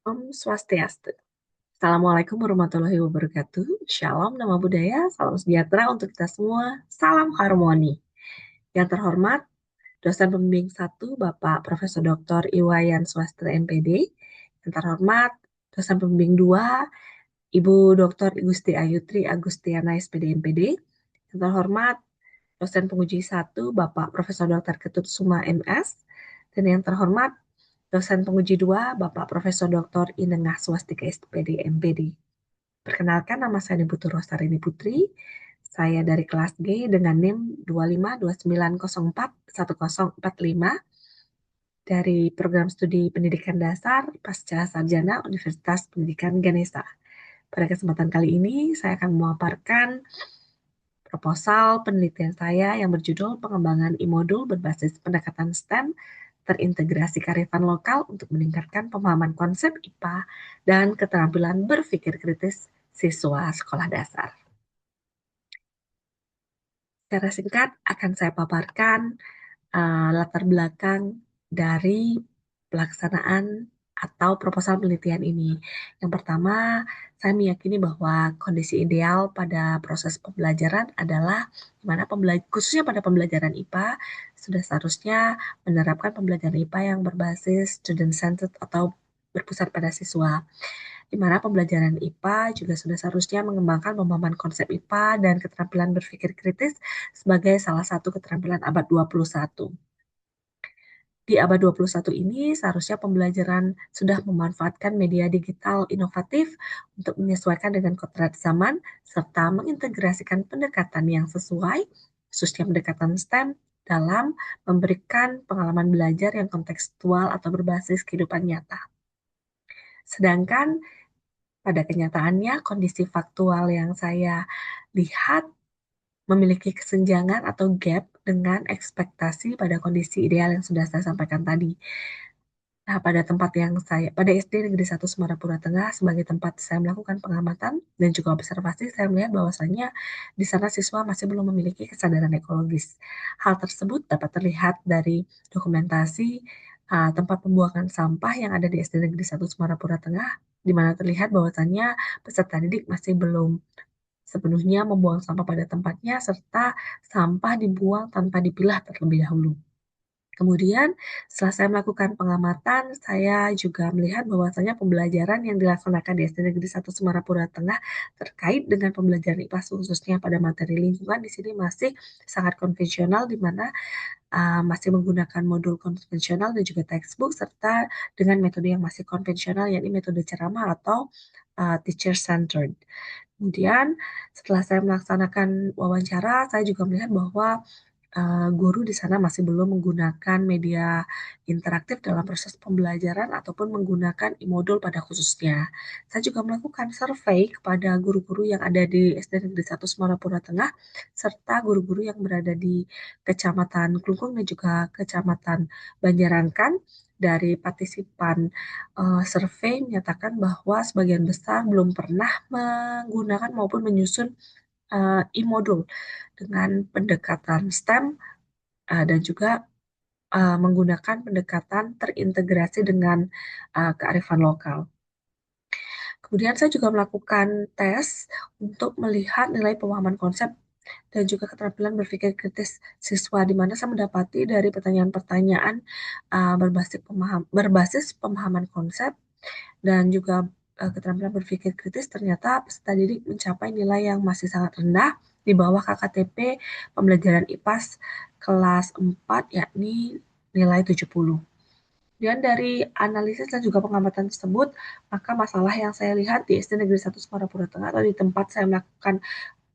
Om Swastiastu. Assalamualaikum warahmatullahi wabarakatuh. Shalom, nama budaya, salam sejahtera untuk kita semua. Salam harmoni. Yang terhormat, dosen pembimbing 1, Bapak Profesor Dr. Iwayan Swastra MPD. Yang terhormat, dosen pembimbing 2, Ibu Dr. Igusti Ayutri Agustiana SPD MPD. Yang terhormat, dosen penguji 1, Bapak Profesor Dr. Ketut Suma MS. Dan yang terhormat, dosen penguji 2, Bapak Profesor Dr. Inengah Swastika SPD MPD. Perkenalkan, nama saya Niputu Rosarini Putri. Saya dari kelas G dengan NIM 2529041045 dari Program Studi Pendidikan Dasar Pasca Sarjana Universitas Pendidikan Ganesha. Pada kesempatan kali ini, saya akan memaparkan proposal penelitian saya yang berjudul Pengembangan e-modul berbasis pendekatan STEM terintegrasi kearifan lokal untuk meningkatkan pemahaman konsep IPA dan keterampilan berpikir kritis siswa sekolah dasar. Secara singkat akan saya paparkan latar belakang dari pelaksanaan atau proposal penelitian ini. Yang pertama, saya meyakini bahwa kondisi ideal pada proses pembelajaran adalah di mana khususnya pada pembelajaran IPA sudah seharusnya menerapkan pembelajaran IPA yang berbasis student centered atau berpusat pada siswa, di mana pembelajaran IPA juga sudah seharusnya mengembangkan pemahaman konsep IPA dan keterampilan berpikir kritis sebagai salah satu keterampilan abad 21. Di abad 21 ini, seharusnya pembelajaran sudah memanfaatkan media digital inovatif untuk menyesuaikan dengan kodrat zaman, serta mengintegrasikan pendekatan yang sesuai, khususnya pendekatan STEM, dalam memberikan pengalaman belajar yang kontekstual atau berbasis kehidupan nyata. Sedangkan pada kenyataannya, kondisi faktual yang saya lihat memiliki kesenjangan atau gap dengan ekspektasi pada kondisi ideal yang sudah saya sampaikan tadi. Nah, pada SD Negeri 1 Semarapura Tengah, sebagai tempat saya melakukan pengamatan dan juga observasi, saya melihat bahwasannya di sana siswa masih belum memiliki kesadaran ekologis. Hal tersebut dapat terlihat dari dokumentasi tempat pembuangan sampah yang ada di SD Negeri 1 Semarapura Tengah, di mana terlihat bahwasannya peserta didik masih belum sepenuhnya membuang sampah pada tempatnya, serta sampah dibuang tanpa dipilah terlebih dahulu. Kemudian, setelah saya melakukan pengamatan, saya juga melihat bahwasanya pembelajaran yang dilaksanakan di SD Negeri 1 Semarapura Tengah terkait dengan pembelajaran IPA khususnya pada materi lingkungan di sini masih sangat konvensional, di mana masih menggunakan modul konvensional dan juga textbook, serta dengan metode yang masih konvensional, yakni metode ceramah atau teacher centered. Kemudian setelah saya melaksanakan wawancara, saya juga melihat bahwa guru di sana masih belum menggunakan media interaktif dalam proses pembelajaran ataupun menggunakan e-modul pada khususnya. Saya juga melakukan survei kepada guru-guru yang ada di SD Negeri 1 Semarapura Tengah, serta guru-guru yang berada di Kecamatan Klungkung dan juga Kecamatan Banjarangkan. Dari partisipan survei menyatakan bahwa sebagian besar belum pernah menggunakan maupun menyusun e-modul dengan pendekatan STEM dan juga menggunakan pendekatan terintegrasi dengan kearifan lokal. Kemudian saya juga melakukan tes untuk melihat nilai pemahaman konsep dan juga keterampilan berpikir kritis siswa, di mana saya mendapati dari pertanyaan-pertanyaan berbasis pemahaman konsep dan juga keterampilan berpikir kritis, ternyata peserta didik mencapai nilai yang masih sangat rendah di bawah KKTP pembelajaran IPAS kelas 4, yakni nilai 70. Dan dari analisis dan juga pengamatan tersebut, maka masalah yang saya lihat di SD Negeri 1 Semarapura Tengah atau di tempat saya melakukan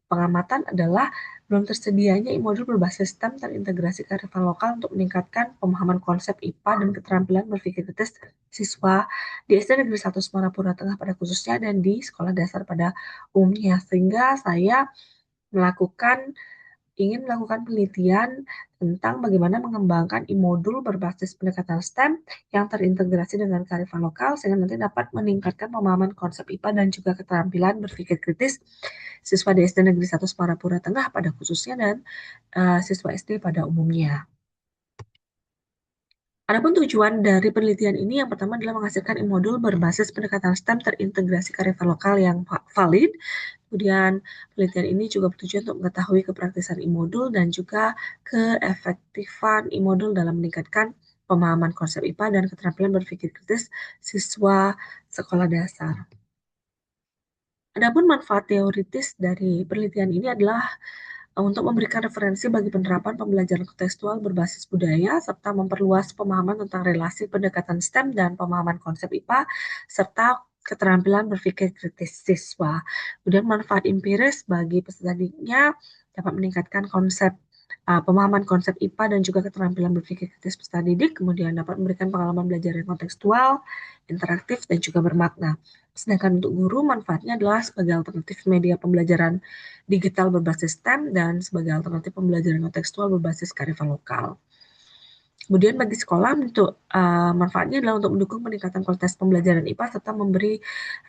pengamatan adalah belum tersedianya e-modul berbasis STEM terintegrasi kearifan lokal untuk meningkatkan pemahaman konsep IPA dan keterampilan berpikir kritis siswa di SD Negeri 1 Semarapura Tengah pada khususnya dan di sekolah dasar pada umumnya. Sehingga saya ingin melakukan penelitian tentang bagaimana mengembangkan e-modul berbasis pendekatan STEM yang terintegrasi dengan kearifan lokal sehingga nanti dapat meningkatkan pemahaman konsep IPA dan juga keterampilan berpikir kritis siswa di SD Negeri 1 Semarapura Tengah pada khususnya dan siswa SD pada umumnya. Adapun tujuan dari penelitian ini yang pertama adalah menghasilkan e-modul berbasis pendekatan STEM terintegrasi kearifan lokal yang valid. Kemudian penelitian ini juga bertujuan untuk mengetahui kepraktisan e-modul dan juga keefektifan e-modul dalam meningkatkan pemahaman konsep IPA dan keterampilan berpikir kritis siswa sekolah dasar. Adapun manfaat teoritis dari penelitian ini adalah untuk memberikan referensi bagi penerapan pembelajaran kontekstual berbasis budaya, serta memperluas pemahaman tentang relasi pendekatan STEM dan pemahaman konsep IPA, serta keterampilan berpikir kritis siswa. Kemudian manfaat empiris bagi peserta didiknya dapat meningkatkan pemahaman konsep IPA dan juga keterampilan berpikir kritis peserta didik, kemudian dapat memberikan pengalaman belajar yang kontekstual, interaktif, dan juga bermakna. Sedangkan untuk guru, manfaatnya adalah sebagai alternatif media pembelajaran digital berbasis STEM dan sebagai alternatif pembelajaran kontekstual berbasis kearifan lokal. Kemudian bagi sekolah untuk manfaatnya adalah untuk mendukung peningkatan kualitas pembelajaran IPA serta memberi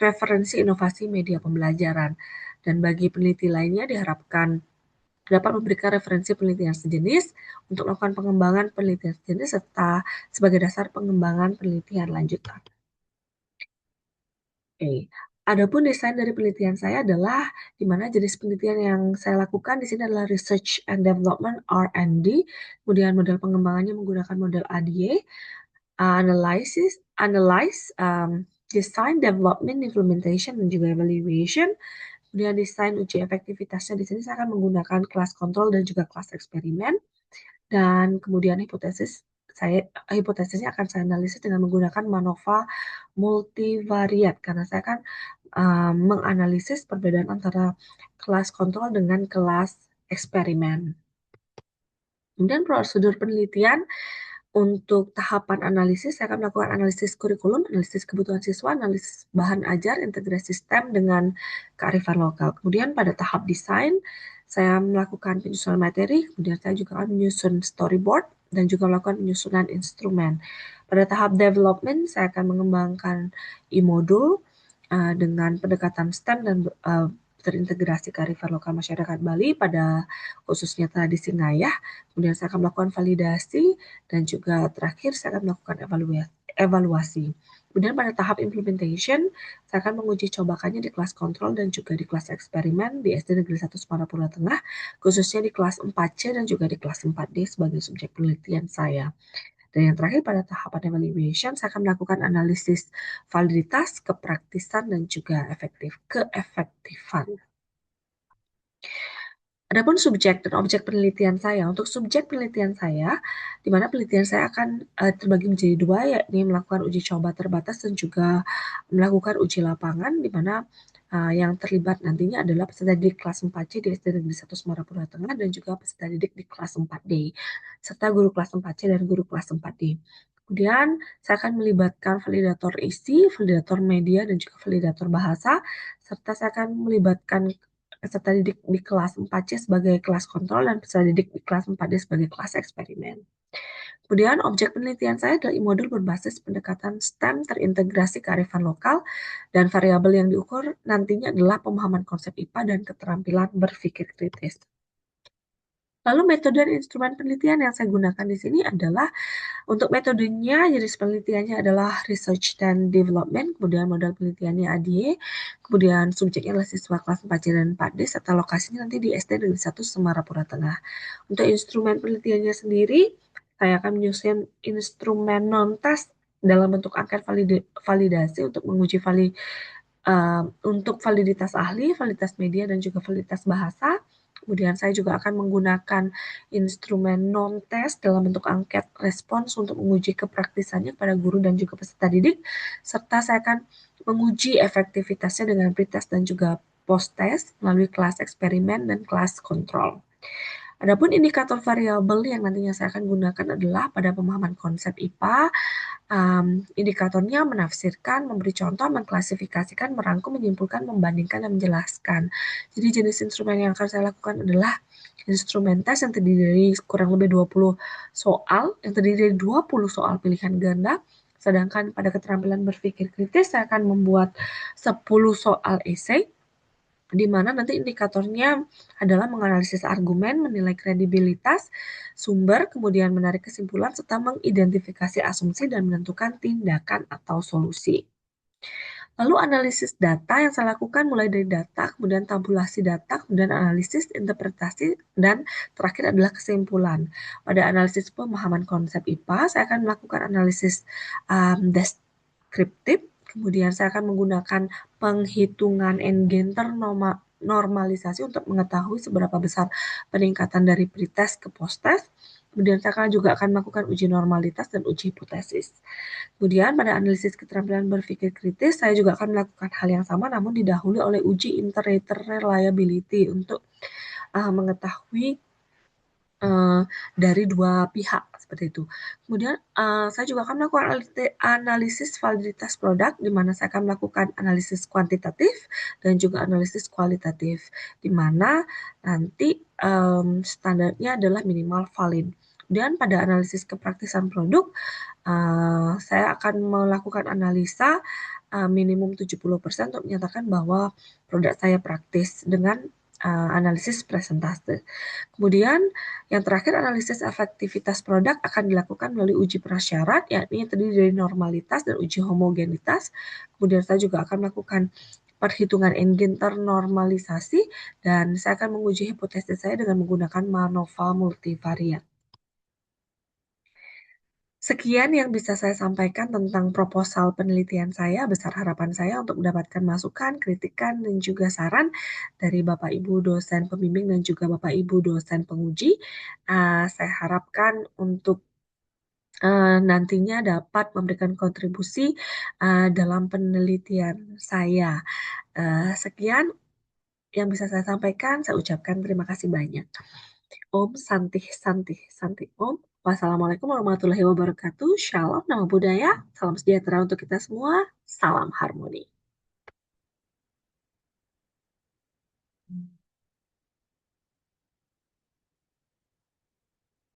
referensi inovasi media pembelajaran. Dan bagi peneliti lainnya diharapkan dapat memberikan referensi penelitian sejenis untuk melakukan pengembangan penelitian sejenis serta sebagai dasar pengembangan penelitian lanjutan. Oke. Adapun desain dari penelitian saya adalah di mana jenis penelitian yang saya lakukan di sini adalah Research and Development (R&D). Kemudian model pengembangannya menggunakan model ADA, analyze, design, development, implementation, dan juga evaluation. Kemudian desain uji efektivitasnya di sini saya akan menggunakan kelas kontrol dan juga kelas eksperimen. Dan kemudian hipotesisnya akan saya analisis dengan menggunakan MANOVA multivariat karena saya akan menganalisis perbedaan antara kelas kontrol dengan kelas eksperimen. Kemudian prosedur penelitian untuk tahapan analisis, saya akan melakukan analisis kurikulum, analisis kebutuhan siswa, analisis bahan ajar, integrasi sistem dengan kearifan lokal. Kemudian pada tahap desain, saya melakukan penyusunan materi, kemudian saya juga akan menyusun storyboard, dan juga melakukan penyusunan instrumen. Pada tahap development, saya akan mengembangkan e-modul dengan pendekatan STEM dan terintegrasi kearifan lokal masyarakat Bali pada khususnya tradisi ngayah. Kemudian saya akan melakukan validasi dan juga terakhir saya akan melakukan evaluasi. Kemudian pada tahap implementation, saya akan menguji cobakannya di kelas kontrol dan juga di kelas eksperimen di SD Negeri 1 Semarapura Tengah, khususnya di kelas 4C dan juga di kelas 4D sebagai subjek penelitian saya. Dan yang terakhir pada tahapan evaluation, saya akan melakukan analisis validitas, kepraktisan, dan juga keefektifan. Adapun subjek dan objek penelitian saya, untuk subjek penelitian saya, di mana penelitian saya akan terbagi menjadi dua, yakni melakukan uji coba terbatas dan juga melakukan uji lapangan, di mana yang terlibat nantinya adalah peserta didik kelas 4C di SD Negeri 1 Semarapura Tengah dan juga peserta didik di kelas 4D, serta guru kelas 4C dan guru kelas 4D. Kemudian saya akan melibatkan validator isi, validator media, dan juga validator bahasa, serta saya akan melibatkan peserta didik di kelas 4C sebagai kelas kontrol dan peserta didik di kelas 4D sebagai kelas eksperimen. Kemudian objek penelitian saya adalah e-modul berbasis pendekatan STEM terintegrasi kearifan lokal dan variabel yang diukur nantinya adalah pemahaman konsep IPA dan keterampilan berpikir kritis. Lalu metode dan instrumen penelitian yang saya gunakan di sini adalah untuk metodenya, jenis penelitiannya adalah Research and Development, kemudian modal penelitiannya ADA, kemudian subjeknya adalah siswa kelas 4C dan 4D, serta lokasinya nanti di SD Negeri 1 Semarapura Tengah. Untuk instrumen penelitiannya sendiri, saya akan menyusun instrumen non-test dalam bentuk angket validasi untuk menguji untuk validitas ahli, validitas media, dan juga validitas bahasa. Kemudian saya juga akan menggunakan instrumen non-test dalam bentuk angket respons untuk menguji kepraktisannya pada guru dan juga peserta didik, serta saya akan menguji efektivitasnya dengan pretest dan juga post-test melalui kelas eksperimen dan kelas kontrol. Adapun indikator variabel yang nantinya saya akan gunakan adalah pada pemahaman konsep IPA, indikatornya menafsirkan, memberi contoh, mengklasifikasikan, merangkum, menyimpulkan, membandingkan, dan menjelaskan. Jadi jenis instrumen yang akan saya lakukan adalah instrumen tes yang terdiri dari kurang lebih 20 soal, yang terdiri dari 20 soal pilihan ganda, sedangkan pada keterampilan berpikir kritis saya akan membuat 10 soal esai, di mana nanti indikatornya adalah menganalisis argumen, menilai kredibilitas sumber, kemudian menarik kesimpulan, serta mengidentifikasi asumsi dan menentukan tindakan atau solusi. Lalu analisis data yang saya lakukan mulai dari data, kemudian tabulasi data, kemudian analisis, interpretasi, dan terakhir adalah kesimpulan. Pada analisis pemahaman konsep IPA, saya akan melakukan analisis deskriptif, kemudian saya akan menggunakan penghitungan Engenter normalisasi untuk mengetahui seberapa besar peningkatan dari pretest ke posttest. Kemudian saya juga akan melakukan uji normalitas dan uji hipotesis. Kemudian pada analisis keterampilan berpikir kritis, saya juga akan melakukan hal yang sama namun didahului oleh uji inter-rater reliability untuk mengetahui dari dua pihak seperti itu. Kemudian saya juga akan melakukan analisis validitas produk di mana saya akan melakukan analisis kuantitatif dan juga analisis kualitatif di mana nanti standarnya adalah minimal valid. Kemudian pada analisis kepraktisan produk, saya akan melakukan analisa minimum 70% untuk menyatakan bahwa produk saya praktis dengan analisis presentase. Kemudian yang terakhir analisis efektivitas produk akan dilakukan melalui uji prasyarat, yakni yang terdiri dari normalitas dan uji homogenitas. Kemudian saya juga akan melakukan perhitungan Engenter normalisasi dan saya akan menguji hipotesis saya dengan menggunakan MANOVA multivariat. Sekian yang bisa saya sampaikan tentang proposal penelitian saya. Besar harapan saya untuk mendapatkan masukan, kritikan, dan juga saran dari Bapak Ibu dosen pembimbing dan juga Bapak Ibu dosen penguji. Saya harapkan untuk nantinya dapat memberikan kontribusi dalam penelitian saya. Sekian yang bisa saya sampaikan. Saya ucapkan terima kasih banyak. Om Santi Santi Santi Om. Wassalamualaikum warahmatullahi wabarakatuh. Shalom, nama budaya. Salam sejahtera untuk kita semua. Salam harmoni.